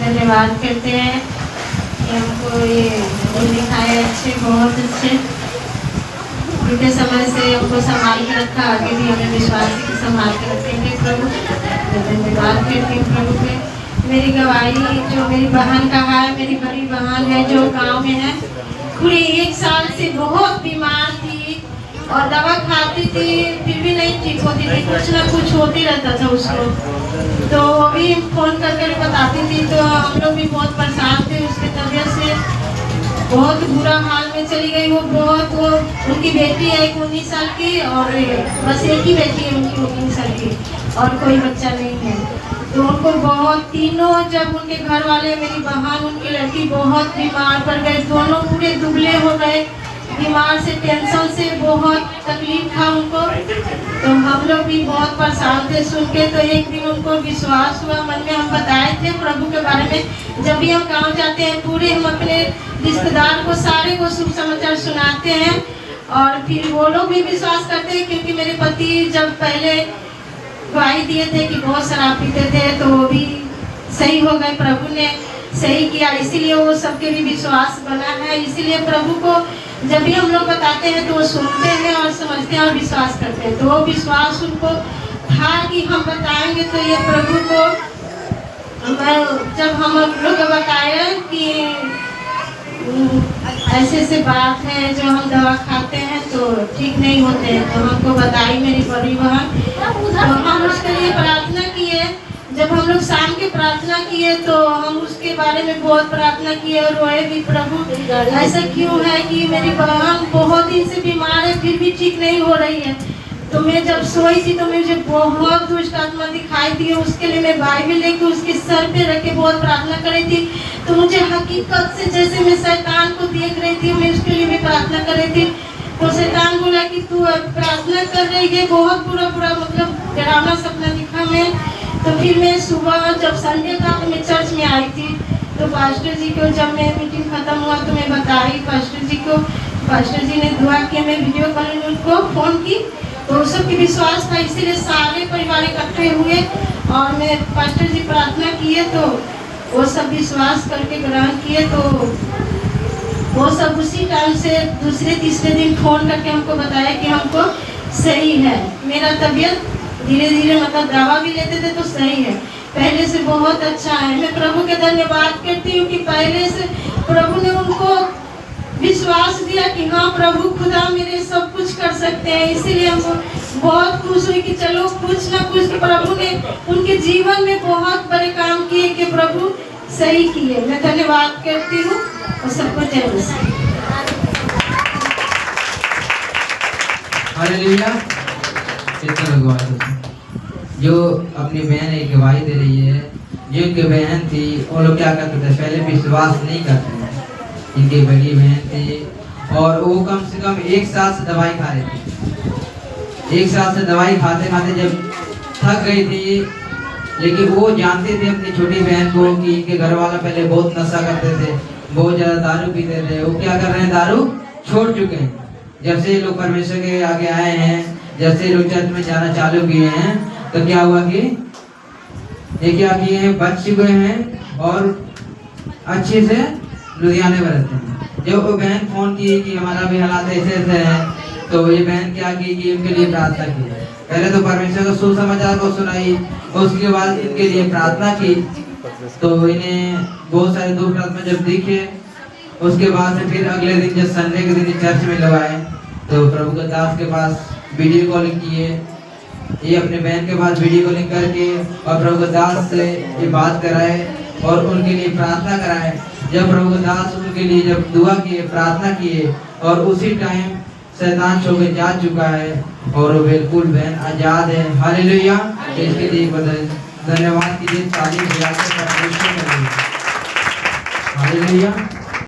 धन्यवाद करते हैं कि हमको ये दिखाए अच्छे, बहुत अच्छे बीते समय से हमको संभाल के रखा, आगे भी हमें विश्वास की संभाल के रखेंगे प्रभु। धन्यवाद करती हूँ प्रभु पे। मेरी गवाही जो मेरी बहन का है, मेरी बड़ी बहन है जो गांव में है, पूरे 1 साल से बहुत बीमार थी और दवा खाती थी फिर भी नहीं ठीक होती थी, कुछ ना कुछ होते रहता था उसको। तो वो भी फोन करके बताती थी, तो हम लोग भी बहुत परेशान थे उसकी तबीयत से, बहुत बुरा हाल में चली गई वो उनकी बेटी है 19 साल की और बस एक ही बेटी है उनकी 19 साल की और कोई बच्चा नहीं है। तो उनको बहुत तीनों, जब उनके घर वाले, मेरी बहन, उनकी लड़की बहुत बीमार पड़ गए, दोनों पूरे दुबले हो गए बीमार से, टेंशन से, बहुत तकलीफ था उनको। तो हम लोग भी बहुत परेशान थे सुन के। तो एक दिन उनको विश्वास हुआ मन में, हम बताए थे प्रभु के बारे में। जब भी हम गांव जाते हैं पूरे हम अपने रिश्तेदार को, सारे को शुभ समाचार सुनाते हैं और फिर वो लोग भी विश्वास करते हैं, क्योंकि मेरे पति जब पहले गवाही दिए थे कि बहुत शराब पीते थे, तो वो भी सही हो गए, प्रभु ने सही किया, इसीलिए वो सबके भी विश्वास बना है। इसीलिए प्रभु को जब भी हम लोग बताते हैं तो वो सुनते हैं और समझते हैं और विश्वास करते हैं। तो वो विश्वास उनको था कि हम बताएंगे, तो ये प्रभु को जब हम लोग बताए कि ऐसे ऐसे बात है जो हम दवा खाते हैं तो ठीक नहीं होते हैं, तो हमको बताई मेरी बड़ी बहन। तो हम उसके लिए प्रार्थना किए। जब हम लोग शाम के प्रार्थना किए तो हम उसके बारे में बहुत प्रार्थना किए और रोए भी, प्रभु ऐसा क्यों है कि मेरी बहन बहुत दिन से बीमार है फिर भी ठीक नहीं हो रही है। तो मैं जब सोई थी तो मुझे बहुत दुष्ट आत्मा दिखाई दी, उसके लिए मैं बाइबल लेके उसके सर पे रख के बहुत प्रार्थना कर रही थी। तो मुझे हकीकत से जैसे मैं शैतान को देख रही थी, मैं उसके लिए भी प्रार्थना कर रही थी। तो शैतान बोला कि तू प्रार्थना कर रही है, बहुत बुरा मतलब डरावना सपना दिखा मैं। तो फिर मैं सुबह जब संडे था तो मैं चर्च में आई थी, तो पास्टर जी को जब मैं मीटिंग खत्म हुआ तो मैं बताई पास्टर जी को, पास्टर जी ने दुआ किया, मैं वीडियो कॉल में उनको फ़ोन की, तो सबकी विश्वास था, इसीलिए सारे परिवार इकट्ठे हुए और मैं पास्टर जी प्रार्थना किए तो वो सब विश्वास करके ग्रहण किए। तो वो सब उसी टाइम से दूसरे तीसरे दिन फ़ोन करके हमको बताया कि हमको सही है, मेरा तबीयत धीरे धीरे मतलब दवा भी लेते थे तो सही है, पहले से बहुत अच्छा है। मैं प्रभु के धन्यवाद करती हूँ कि पहले से प्रभु ने उनको विश्वास दिया कि हाँ प्रभु खुदा मेरे सब कुछ कर सकते हैं। इसीलिए हम बहुत खुश हुई कि चलो कुछ ना कुछ प्रभु ने उनके जीवन में बहुत बड़े काम किए कि प्रभु सही किए। मैं धन्यवाद करती हूँ और सबको जय मसीह। हालेलुया। जो अपनी बहन एक गवाही दे रही है, जो इनकी बहन थी वो लोग क्या करते थे, पहले विश्वास नहीं करते थे। इनकी बड़ी बहन थी और वो कम से कम 1 साल से दवाई खा रही थी। 1 साल से दवाई खाते खाते जब थक गई थी, लेकिन वो जानते थे अपनी छोटी बहन को कि इनके घर वाला पहले बहुत नशा करते थे, बहुत ज़्यादा दारू पीते थे। वो क्या कर रहे हैं, दारू छोड़ चुके हैं। जब से लोग परमेश्वर के आगे आए हैं, जब से लोग चर्च में जाना चालू किए हैं, तो क्या हुआ कि ये क्या किए हैं, बच चुके हैं और अच्छे से लुधियाने में रहते हैं। जब वो बहन फोन की कि हमारा भी हालात ऐसे ऐसे है, तो ये बहन क्या की कि उनके लिए प्रार्थना की। पहले तो परमेश्वर का सुसमाचार को सुनाई, उसके बाद इनके लिए प्रार्थना की। तो इन्हें बहुत सारे दुख आत्मा जब दिखे, उसके बाद से फिर अगले दिन जब संडे के दिन चर्च में लोग आए तो प्रभु के दास के पास वीडियो कॉलिंग किए। ये अपने बहन के पास वीडियो कॉलिंग करके और प्रभु के दास से ये बात कराए और उनके लिए प्रार्थना कराए। जब प्रभु के दास उनके लिए जब दुआ किए, प्रार्थना किए, और उसी टाइम शैतान छोड़ जा चुका है और वो बिल्कुल बहन आजाद है। हालेलुया। इसके लिए धन्यवाद कीजिए, ताली बजा के। हालेलुया।